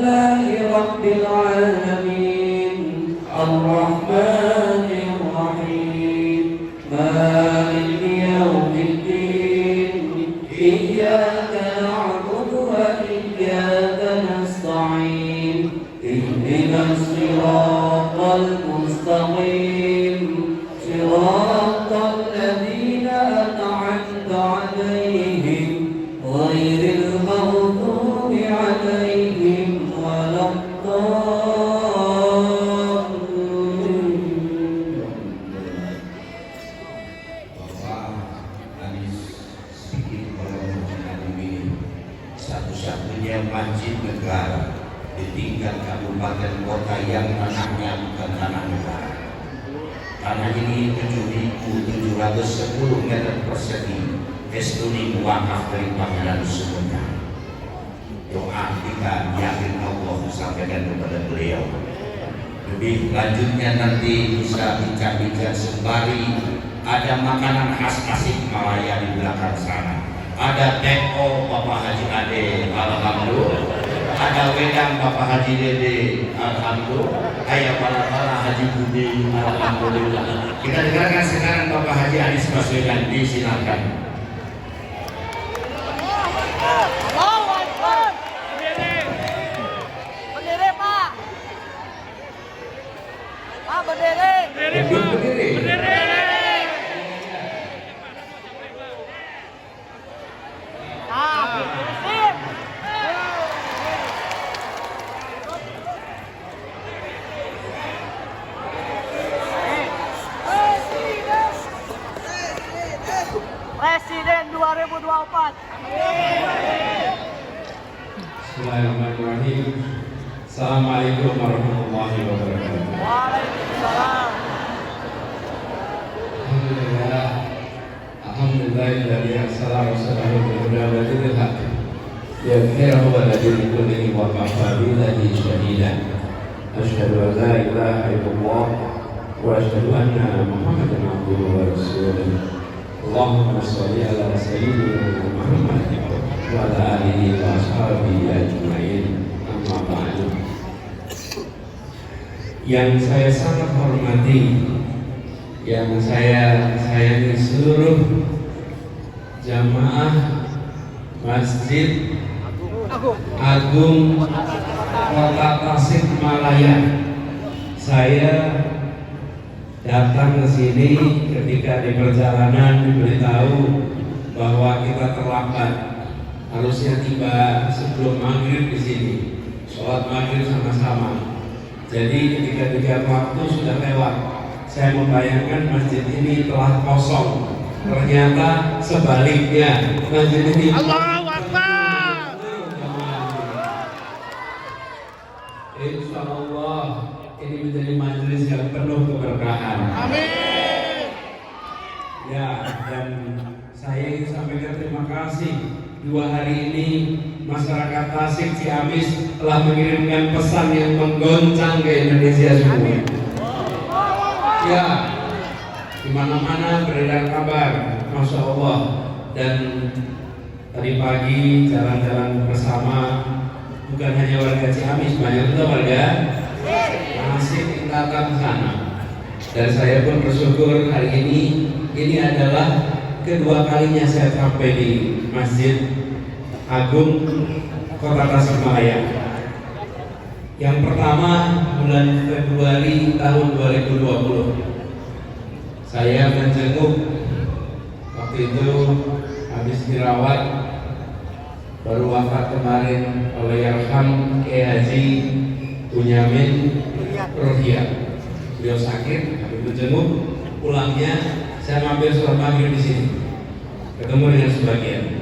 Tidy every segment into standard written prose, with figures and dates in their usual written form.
Alhamdulillahi Rabbil Alamin Ar-Rahmanir Rahim Maliki Yawmiddin Iyyaka na'budu wa iyyaka nasta'in Ihdinas siratal mustaqim Siratal ladzina an'amta 'alaihim ghairil maghdubi 'alaihim waladdallin. Bapak Anies sedikit berhubungan ini satu-satunya masjid negara di tingkat kabupaten kota yang tanahnya bukan tanah negara. Tanah ini 7.710 meter persegi, estuni wakaf dari Panggilan Sumedang. Doa kita yakin Allah sampaikan kepada beliau. Lebih lanjutnya nanti bisa bincang-bincang sembari ada makanan khas Tasikmalaya di belakang sana. Ada teko Bapak Haji Ade, alhamdulillah. Ada wedang Bapak Haji Dede, alhamdulillah. Ayah para Haji Budi, alhamdulillah. Kita dengarkan sekarang Bapak Haji Anies Baswedan, disilakan. Berdiri, Pak. Pak, berdiri. Berdiri. Sip. Presiden 2024. Bismillahirrahmanirrahim. Assalamualaikum warahmatullahi wabarakatuh. Waalaikumsalam. Alhamdulillah. Alhamdulillahilladzi arsala rasulahu bil huda wa dinil haqq liyudhhirahu 'ala dini kullihi wa kafa billahi shahidan. Asyhadu an la ilaha illallah wa asyhadu anna Muhammadan abduhu wa rasuluh. Allahumma shalli ala sayyidina Muhammad wa ala alihi wa ashabihi ajma'in. Amma ba'du. Yang saya sangat hormati, yang saya sayangi seluruh jamaah Masjid Agung Kota Tasikmalaya. Saya datang ke sini ketika di perjalanan diberitahu bahwa kita terlambat, harusnya tiba sebelum maghrib di sini, sholat maghrib sama-sama. Jadi ketika dilihat waktu sudah lewat, saya membayangkan masjid ini telah kosong. Ternyata sebaliknya, masjid ini Allahu Akbar. Insya Allah ini menjadi majelis yang penuh keberkahan. Amin. Ya, dan saya ingin sampaikan terima kasih. 2 hari ini masyarakat Tasik Ciamis telah mengirimkan pesan yang menggoncang ke Indonesia semua. Ya, di mana-mana beredar kabar, Masya Allah. Dan tadi pagi jalan-jalan bersama, bukan hanya warga Ciamis, banyak juga warga Tasik datang ke sana. Dan saya pun bersyukur hari ini adalah kedua kalinya saya sampai di Masjid Agung Kota Tasikmalaya. Yang pertama bulan Februari tahun 2020 saya menjenguk, waktu itu habis dirawat, baru wafat kemarin oleh Yarham Kiai Haji Bunyamin Rohia. Beliau sakit, habis menjenguk, pulangnya saya mampir sholat maghrib di sini, ketemu dengan sebagian,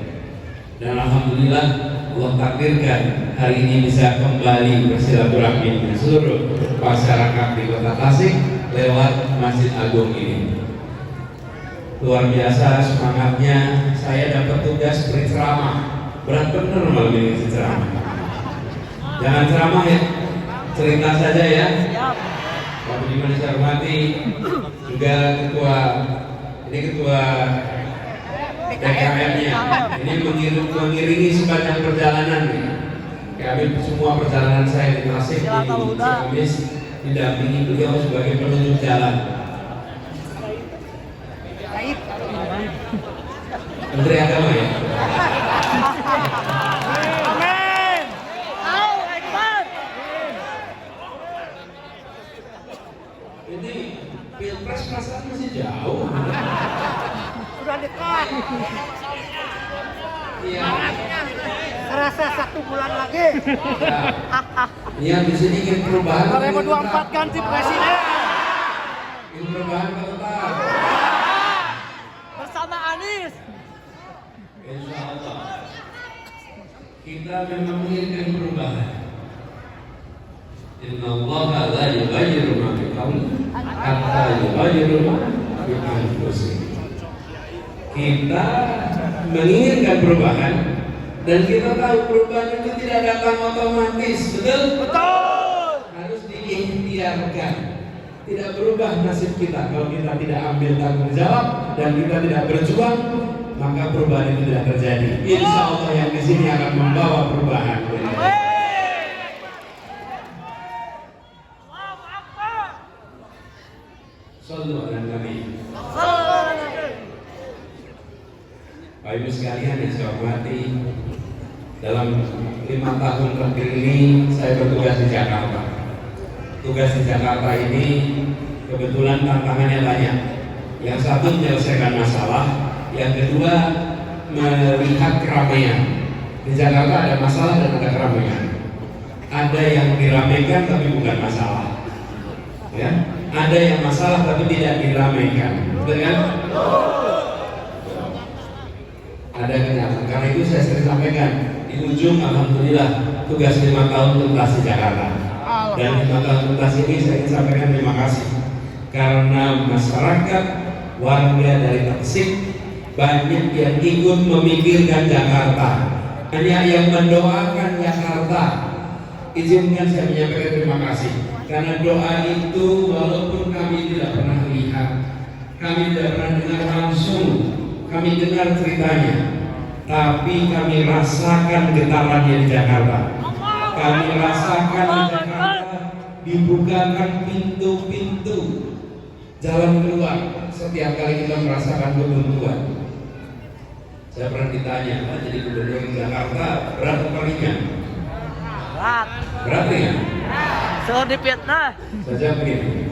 dan alhamdulillah Allah takdirkan hari ini bisa kembali bersilaturahmi dengan seluruh masyarakat di Kota Tasik lewat Masjid Agung ini. Luar biasa semangatnya. Saya dapat tugas berceramah, berat bener malam ini ceramah. Jangan ceramah ya, cerita saja ya. Bapak Budiman saya hormati, juga ketua DKM-nya ini mengiringi sepanjang perjalanan nih. Kami semua perjalanan saya di Tasik di Ciamis didampingi beliau sebagai penunjuk jalan. Menteri Agama ya. Amin. Allahu Akbar. Ini pilpres perasaan masih jauh. Sudah dekat. Iya. Terasa 1 bulan lagi. Yang di sini ingin perubahan. 2024 ganti presiden. Ingin perubahan tetap. Bersama Anies. Insya Allah. Kita memang menginginkan perubahan. Inna Allah la yughayyiru ma biqaumin hatta yughayyiru ma bi anfusihim. Kita menginginkan perubahan dan kita tahu perubahan itu tidak datang otomatis, betul? Betul. Harus diikhtiarkan. Tidak berubah nasib kita kalau kita tidak ambil tanggung jawab dan kita tidak berjuang, maka perubahan itu tidak terjadi. Insya Allah yang di sini akan membawa perubahan. Sallu ala Nabi. Bapak Ibu sekalian yang saya hormati, dalam 5 tahun terakhir ini saya bertugas di Jakarta. Tugas di Jakarta ini kebetulan tantangannya banyak. Yang satu menyelesaikan masalah, yang kedua melihat keramaian. Di Jakarta ada masalah dan ada keramaian. Ada yang diramaikan tapi bukan masalah. Ya, ada yang masalah tapi tidak diramaikan. Betul kan? Ada kenyataan. Karena itu saya sering sampaikan di ujung, alhamdulillah tugas 5 tahun tuntas di Jakarta. Dan 5 tahun tuntas ini saya ingin sampaikan terima kasih karena masyarakat warga dari Tasik banyak yang ikut memikirkan Jakarta, banyak yang mendoakan Jakarta. Izinkan saya menyampaikan terima kasih karena doa itu walaupun kami tidak pernah lihat, kami tidak pernah dengar langsung, kami dengar ceritanya, tapi kami rasakan getarannya di Jakarta. Kami rasakan di Jakarta dibukakan pintu-pintu jalan keluar setiap kali kita merasakan kebuntuan. Saya pernah ditanya, Pak, jadi gubernur di Jakarta berat apa ringan? Berat. Berat ringan? So di Vietnam. Saja begini,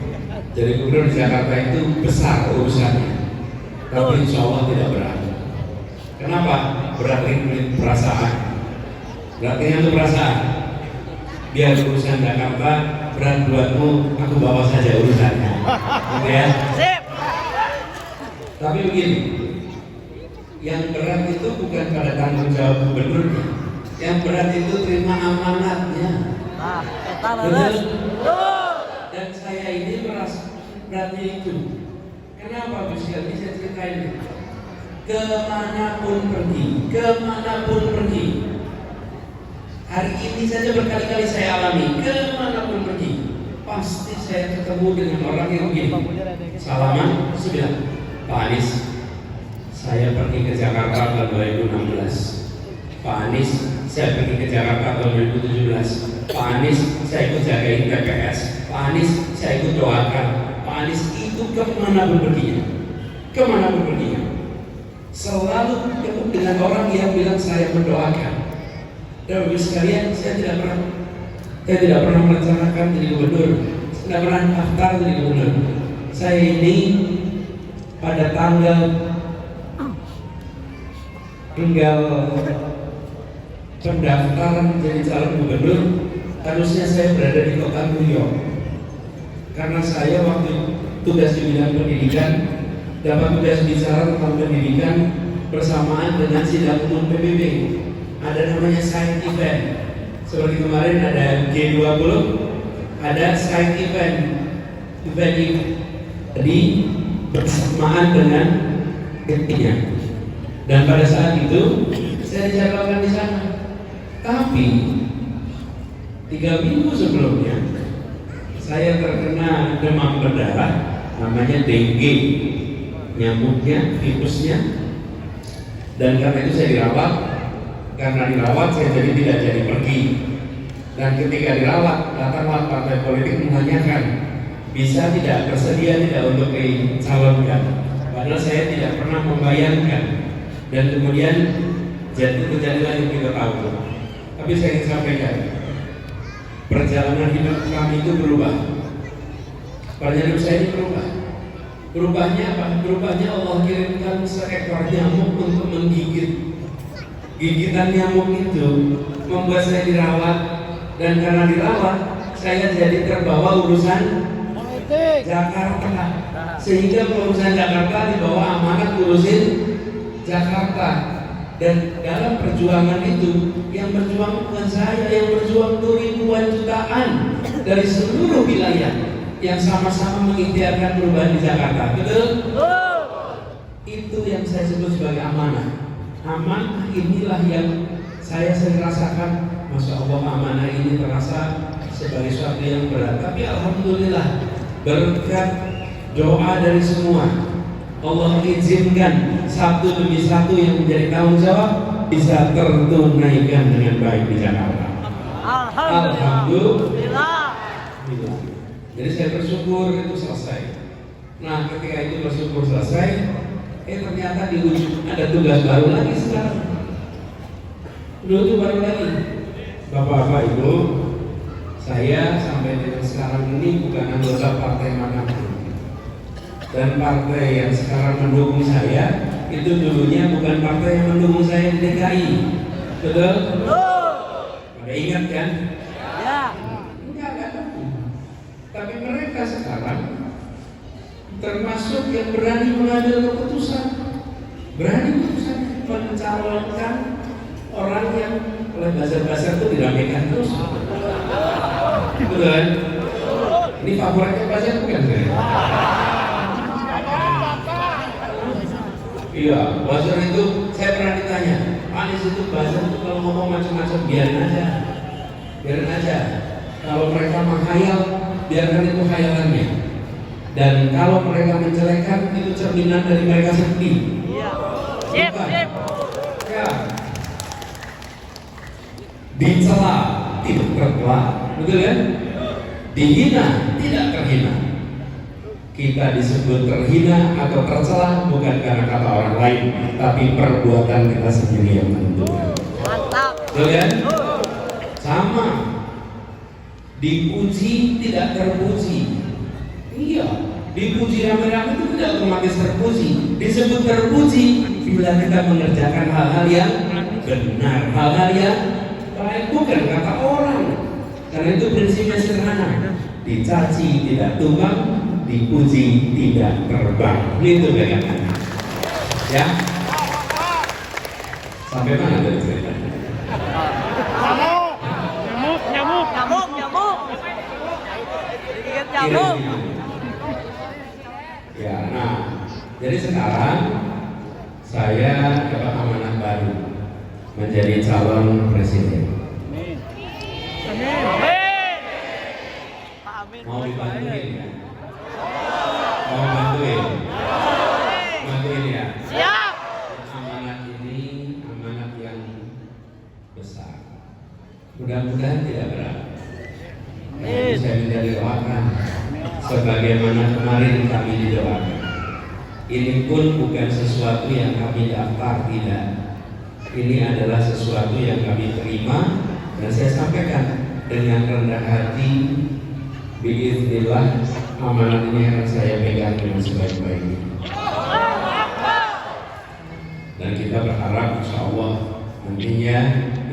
jadi gubernur di Jakarta itu besar urusannya, tapi insya Allah tidak berat. Kenapa? Berat ringan perasaan. Berat ringan itu perasaan. Biar urusan Jakarta berat buatmu, aku bawa saja urusannya. Oke ya? Sip. Tapi begini, yang berat itu bukan pada tanggung jawab gubernurnya. Yang berat itu terima amanatnya. Nah, kita Betul? lulus. Dan saya ini merasa beratnya itu. Kenapa Bu Sekali saya ceritain? Kemanapun pergi. Hari ini saja berkali-kali saya alami, kemanapun pergi, pasti saya ketemu dengan orang yang begini. Salaman, sudah, Pak Anies, saya pergi ke Jakarta tahun 2016. Pak Anies, saya pergi ke Jakarta tahun 2017. Pak Anies, saya ikut jagain TPS. Pak Anies, saya ikut doakan. Pak Anies itu kemanapun perginya, selalu ketemu dengan orang yang bilang saya mendoakan. Dan Bapak sekalian, saya tidak pernah merencanakan jadi gubernur, tidak pernah daftar jadi gubernur. Saya ini pada tanggal tinggal pendaftaran jadi calon gubernur, harusnya saya berada di kota New York. Karena saya waktu tugas di bidang pendidikan, dapat tugas bicara tentang pendidikan bersamaan dengan sidang umum PBB. Ada namanya side event. Seperti kemarin ada G20, ada side event. Jadi bersamaan dengan ketingginya. Dan pada saat itu saya dijadwalkan di sana. Tapi 3 minggu sebelumnya saya terkena demam berdarah, namanya dengue, nyamuknya, virusnya. Dan karena itu saya dirawat. Karena dirawat saya jadi tidak jadi pergi. Dan ketika dirawat, datanglah partai politik menanyakan, bisa tidak, bersedia tidak untuk dicalonkan. Padahal saya tidak pernah membayangkan. Dan kemudian terjadilah yang kita tahu. Tapi saya ingin sampaikan, perjalanan hidup kami itu berubah. Perjalanan hidup saya ini berubah. Berubahnya apa? Berubahnya Allah kirimkan seekor nyamuk untuk menggigit. Gigitan nyamuk itu membuat saya dirawat, dan karena dirawat saya jadi terbawa urusan Jakarta, sehingga urusan Jakarta dibawa amanat urusin Jakarta. Dan dalam perjuangan itu yang berjuang bukan saya, yang berjuang ribuan jutaan dari seluruh wilayah yang sama-sama mengikhtiarkan perubahan di Jakarta. Betul? Itu yang saya sebut sebagai amanah. Amanah inilah yang saya sering rasakan. Masya Allah, amanah ini terasa sebagai sesuatu yang berat. Tapi alhamdulillah, berkat doa dari semua, Allah izinkan satu demi satu yang menjadi tanggung jawab bisa tertunaikan dengan baik di Jakarta. Alhamdulillah. Jadi saya bersyukur itu selesai. Nah, ketika itu bersyukur selesai, ternyata di ujung ada tugas baru lagi sekarang. Dulu baru lagi. Bapak-bapak Ibu, saya sampai dengan sekarang ini bukan anggota partai manapun. Dan partai yang sekarang mendukung saya itu dulunya bukan partai yang mendukung saya di DKI. Betul? Ada ingat kan? Ya. Enggak. Tapi mereka sekarang termasuk yang berani mengambil keputusan, berani mencalonkan orang yang oleh buzzer-buzzer itu diramaikan terus. Betul kan? Ini favoritnya buzzer bukan saya? Iya, buzzer itu saya pernah ditanya, Anies itu buzzer itu kalau ngomong macam-macam biarin aja. Kalau mereka menghayal, biarkan itu khayalannya. Dan kalau mereka menjelekkan, itu cerminan dari mereka sendiri. Iya. Sip. Ya. Dicela tidak tercela, betul kan? Dihina tidak terhina. Kita disebut terhina atau tercela bukan karena kata orang lain, tapi perbuatan kita sendiri yang menentukan. Mantap. Betul kan? Sama. Dipuji tidak terpuji. Iya, dipuji rame-rame itu tidak otomatis terpuji. Disebut terpuji bila kita mengerjakan hal-hal yang benar, hal-hal yang baik, bukan kata orang. Karena itu prinsipnya sederhana. Dicaci tidak tumbang, dipuji tidak terbang. Itu pegangannya. Ya. Sampai mana tadi ceritanya? Nyamuk. Dikit nyamuk. Ya, nah, jadi sekarang saya dapat amanah baru menjadi calon presiden. Mau dibantuin ya? Mau bantuin ya? Siap. Amanat ini amanat yang besar. Mudah-mudahan tidak berat. Yang saya minta didoakan sebagaimana kemarin kami didoakan. Ini pun bukan sesuatu yang kami daftar, tidak. Ini adalah sesuatu yang kami terima dan saya sampaikan dengan rendah hati. Biiznillah, amanat ini akan saya pegang dengan sebaik-baiknya. Dan kita berharap insya Allah nantinya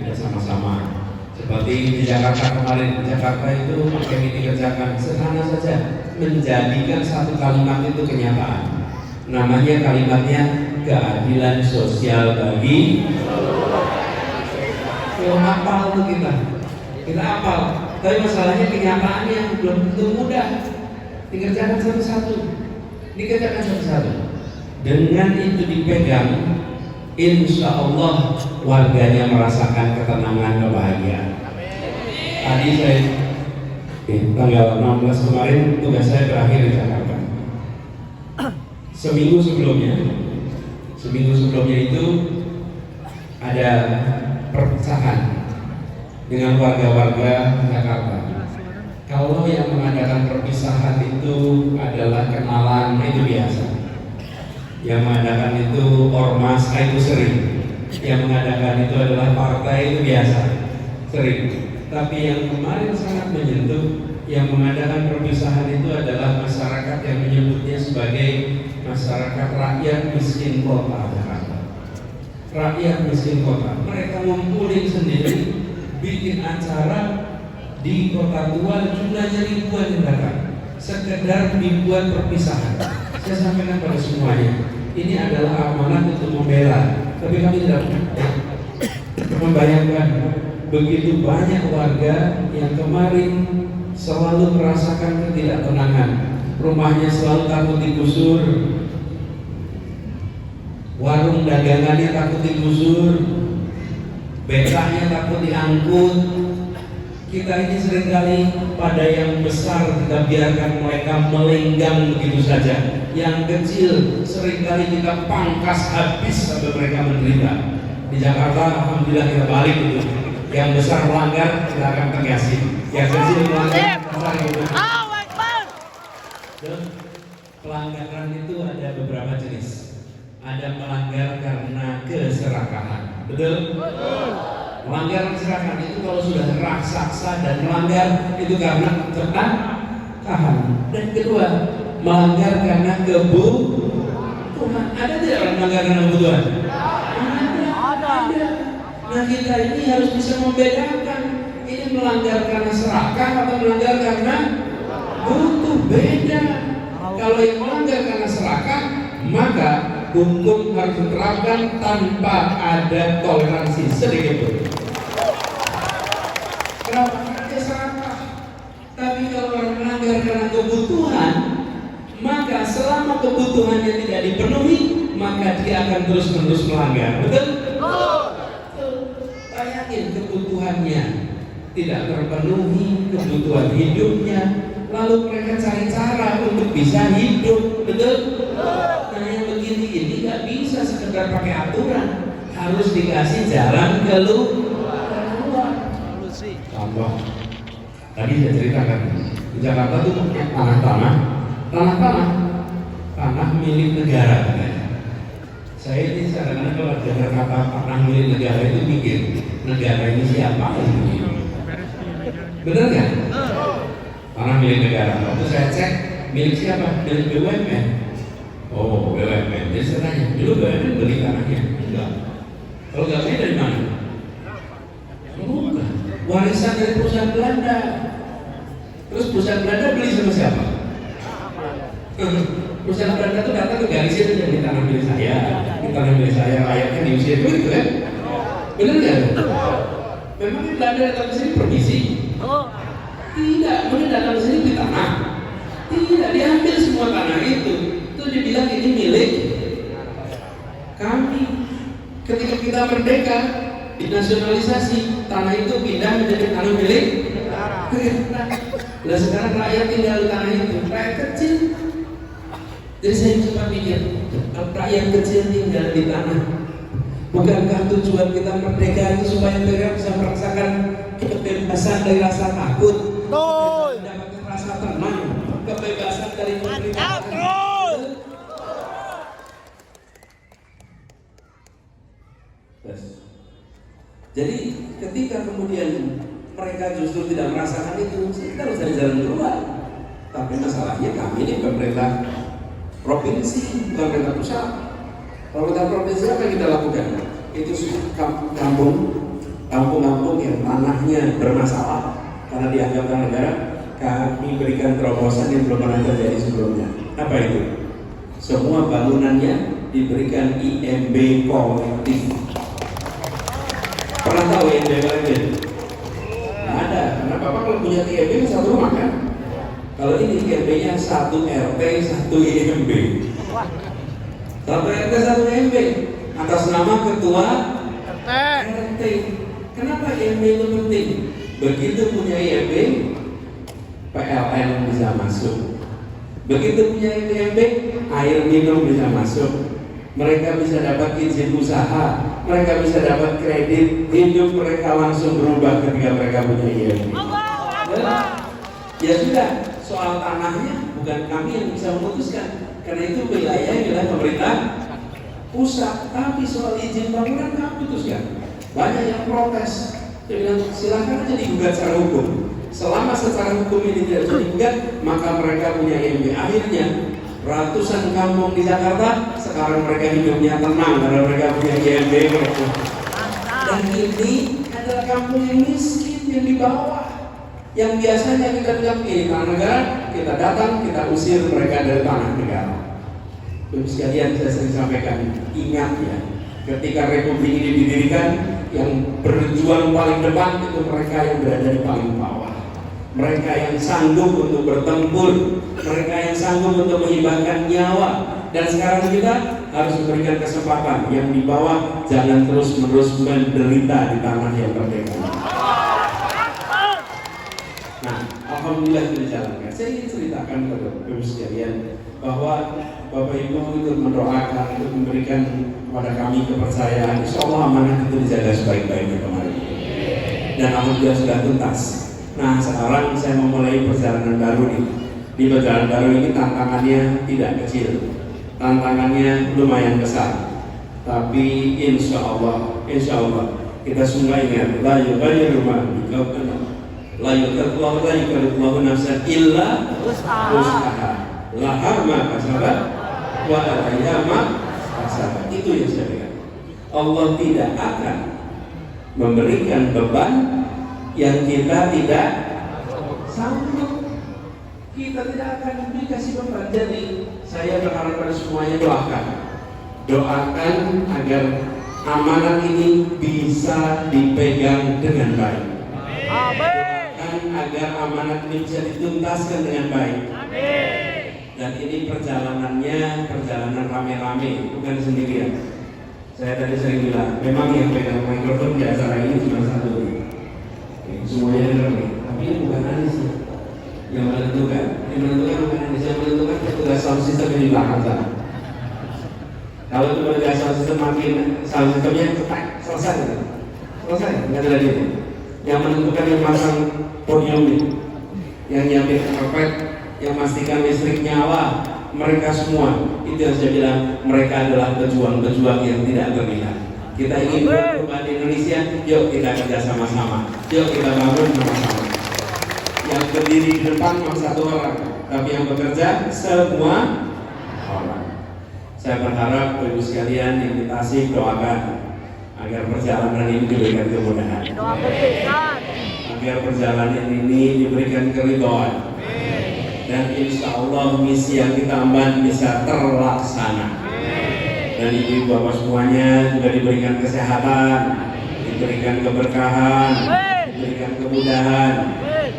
kita sama-sama seperti di Jakarta kemarin. Di Jakarta itu apa yang dikerjakan sederhana saja, menjadikan satu kalimat itu kenyataan. Namanya kalimatnya keadilan sosial bagi. Hafal tuh kita hafal. Tapi masalahnya kenyataannya belum tentu mudah dikerjakan satu-satu. Dengan itu dipegang, insya Allah warganya merasakan ketenangan, kebahagiaan. Tadi saya tanggal 16 kemarin tugas saya berakhir di Jakarta. Seminggu sebelumnya itu ada perpecahan dengan warga-warga Jakarta. Kalau yang mengadakan perpisahan itu adalah kenalan, itu biasa. Yang mengadakan itu ormas, itu sering. Yang mengadakan itu adalah partai, itu biasa, sering. Tapi yang kemarin sangat menyentuh, yang mengadakan perpisahan itu adalah masyarakat yang menyebutnya sebagai masyarakat rakyat miskin kota Jakarta. Rakyat miskin kota, mereka ngumpulin sendiri, bikin acara di Kota Tua, jumlahnya ribuan yang datang, sekedar dibuat perpisahan. Saya sampaikan pada semuanya, ini adalah amanat untuk membela, tapi kami tidak membayangkan begitu banyak warga yang kemarin selalu merasakan ketidaktenangan, rumahnya selalu takut digusur, warung dagangannya takut digusur, becaknya takut diangkut. Kita ini seringkali pada yang besar kita biarkan mereka melenggang begitu saja. Yang kecil seringkali kita pangkas habis sampai mereka menderita. Di Jakarta alhamdulillah kita balik itu. Yang besar melanggar kita akan tegasin. Yang kecil melanggar kita pelanggaran itu ada beberapa jenis. Ada melanggar karena keserakahan. Betul? Melanggar keserakahan itu kalau sudah raksasa, dan melanggar itu karena keserakahan. Dan kedua, melanggar karena kebutuhan. Ada tidak orang melanggar karena kebutuhan? Ada. Nah, kita ini harus bisa membedakan ini melanggar karena serakah atau melanggar karena butuh. Beda. Kalau yang melanggar karena serakah, maka hukum harus diterapkan tanpa ada toleransi sedikit pun. Kenapa? Dia serakah. Tapi kalau orang melanggar karena kebutuhan, maka selama kebutuhannya tidak dipenuhi, maka dia akan terus-menerus melanggar. Betul? Bayangin kebutuhannya tidak terpenuhi, kebutuhan hidupnya, lalu mereka cari cara untuk bisa hidup. Betul? Nah, yang begini ini nggak bisa sekedar pakai aturan, harus dikasih jalan keluar. Contoh, tadi saya ceritakan di Jakarta tuh tanah milik negara. Saya ini kadang-kadang kalau dengar kata tanah milik negara itu mikir negara ini siapa? Bener nggak? Tanah milik negara. Waktu saya cek milik siapa? Milik BUMN. Oh, BUMN. Jadi saya tanya, dulu BUMN beli tanahnya? Enggak. Kalau nggak beli dari mana? Bukan. Warisan dari perusahaan Belanda. Terus perusahaan Belanda beli sama siapa? Perusahaan Belanda itu datang ke garis itu jadi tanah milik saya, di tanah milik saya, rakyatnya diusir itu kan? Benar nggak? Memang Belanda datang ke sini permisi? Tidak, mereka datang ke sini di tanah. Tidak, diambil semua tanah itu. Itu dibilang ini milik kami. Ketika kita merdeka, dinasionalisasi, tanah itu pindah menjadi tanah milik negara. Nah, sekarang rakyat tinggal di tanah itu, rakyat kecil. Jadi saya coba pikir, rakyat kecil tinggal di tanah. Bukankah tujuan kita merdeka itu supaya mereka bisa merasakan kebebasan dari rasa takut, mendapatkan rasa tenang, kebebasan dari pemerintahan. Jadi ketika kemudian mereka justru tidak merasakan itu, kita harus cari jalan keluar. Tapi masalahnya kami ini pemerintah provinsi, bukan pemerintah pusat. Pemerintah provinsi apa yang kita lakukan? Itu kampung-kampung yang tanahnya bermasalah karena dianggap tanah negara, kami berikan terobosan yang belum pernah terjadi sebelumnya. Apa itu? Semua bangunannya diberikan IMB kolektif. Pernah tahu IMB kolektif? Nggak ada, karena Bapak kalau punya IMB satu rumah kan? Kalau ini IMB-nya satu RT, satu IMB. Satu RT, satu IMB. Atas nama ketua RT. Kenapa IMB itu penting? Begitu punya IMB, PLN bisa masuk. Begitu punya IMB, air minum bisa masuk. Mereka bisa dapat izin usaha. mereka bisa dapat kredit, hidup mereka langsung berubah ketika mereka punya IMB. Ya sudah, soal tanahnya bukan kami yang bisa memutuskan, karena itu wilayah pemerintah pusat. Tapi soal izin bangunan kami putuskan. Banyak yang protes, dia bilang silakan aja digugat secara hukum. Selama secara hukum ini tidak bisa digugat, maka mereka punya IMB. Akhirnya ratusan kampung di Jakarta sekarang mereka hidupnya tenang karena mereka punya IMB. Dan ini adalah kampung yang miskin, yang di bawah, yang biasanya kita bilang ini tanah negara, kita datang, kita usir mereka dari tanah negara. Bapak sekalian, saya sering sampaikan, ingat ya, ketika Republik ini didirikan, yang berjuang paling depan itu mereka yang berada di paling bawah. Mereka yang sanggup untuk bertempur, mereka yang sanggup untuk menghibahkan nyawa. Dan sekarang kita harus memberikan kesempatan yang di bawah jangan terus-menerus menderita di tanah yang merdeka. Nah, alhamdulillah itu dijalankan. Saya ingin ceritakan kepada Bapak sekalian bahwa Bapak Ibu itu mendoakan, untuk memberikan kepada kami kepercayaan. Insya Allah amanah itu dijaga sebaik-baiknya kemarin. Dan alhamdulillah sudah tuntas. Nah, sekarang saya memulai perjalanan baru nih. Di perjalanan baru ini tantangannya tidak kecil, tantangannya lumayan besar. Tapi insya Allah kita semua ingat, la yughayyiru ma biqaumin, la yukallifu nafsan illa wus'aha, laha ma kasabat wa 'alaiha ma kasabat. Itu yang saya bilang. Allah tidak akan memberikan beban yang kita tidak sanggup. Kita tidak akan dikasih beban. Jadi saya berharap pada semuanya doakan agar amanat ini bisa dipegang dengan baik. Doakan agar amanat ini bisa dituntaskan dengan baik. Dan ini perjalanan rame-rame, bukan sendirian. Saya tadi sering bilang, memang yang pegang mikrofon di acara ini cuma satu. Semuanya dengar nih, tapi ini bukan Anies yang menentukan bukan Anies, yang menentukan petugas sound system yang di belakang sana. Kalau itu petugas sound system makin sound systemnya cepat, selesai, nggak ada lagi. Yang menentukan yang pasang podium ini, yang nyiapin karpet, yang memastikan listrik nyala, mereka semua. Itu yang saya bilang, mereka adalah pejuang-pejuang yang tidak terlihat. Kita ingin perubahan di Indonesia, yuk kita kerja sama-sama, yuk kita bangun sama-sama. Yang berdiri di depan cuma satu orang, tapi yang bekerja semua orang. Saya berharap Ibu sekalian yang di Tasik doakan agar perjalanan ini diberikan kemudahan, agar perjalanan ini diberikan keridhaan, dan insya Allah misi yang kita emban bisa terlaksana. Dan ibu bapak semuanya juga diberikan kesehatan, diberikan keberkahan, diberikan kemudahan,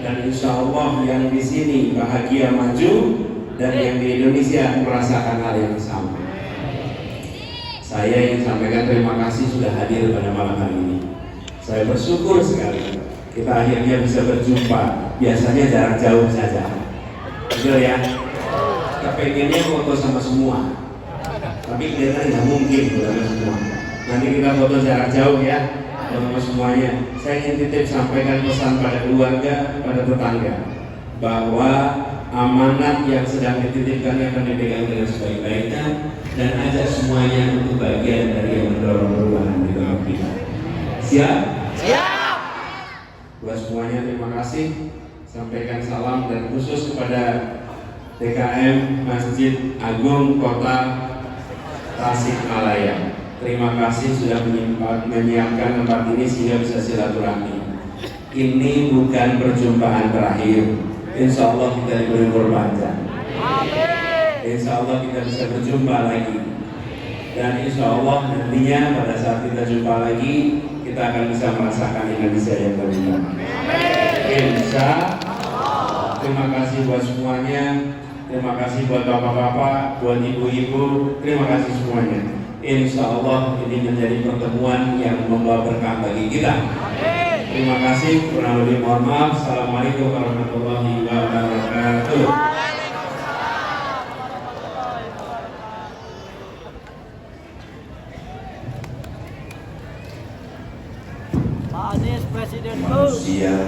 dan insya Allah yang di sini bahagia maju, dan yang di Indonesia merasakan hal yang sama. Saya ingin sampaikan terima kasih sudah hadir pada malam hari ini. Saya bersyukur sekali kita akhirnya bisa berjumpa. Biasanya jarak jauh saja, betul ya? Kita pengennya foto sama semua, tapi kelihatan nggak mungkin sama semua. Nanti kita foto jarak jauh ya, sama semuanya. Saya ingin titip sampaikan pesan pada keluarga, pada tetangga, bahwa amanat yang sedang dititipkan akan dipegang dengan sebaik-baiknya, dan ajak semuanya untuk bagian dari yang mendorong perubahan di dalam kita. Siap? Siap. Buat semuanya terima kasih. Sampaikan salam dan khusus kepada DKM Masjid Agung Kota Tasikmalaya. Terima kasih sudah menyiapkan tempat ini sehingga bisa silaturahmi. Ini bukan perjumpaan terakhir. Insya Allah kita diberi umur panjang. Insya Allah kita bisa berjumpa lagi. Dan insya Allah nantinya pada saat kita jumpa lagi, kita akan bisa merasakan Indonesia yang berbeda. Insya Allah. Terima kasih buat semuanya. Terima kasih buat bapak-bapak, buat ibu-ibu. Terima kasih semuanya. Insya Allah ini menjadi pertemuan yang membawa berkah bagi kita. Terima kasih. Kurang lebih mohon maaf. Assalamualaikum warahmatullahi wabarakatuh. Pak Anies Presiden. manusia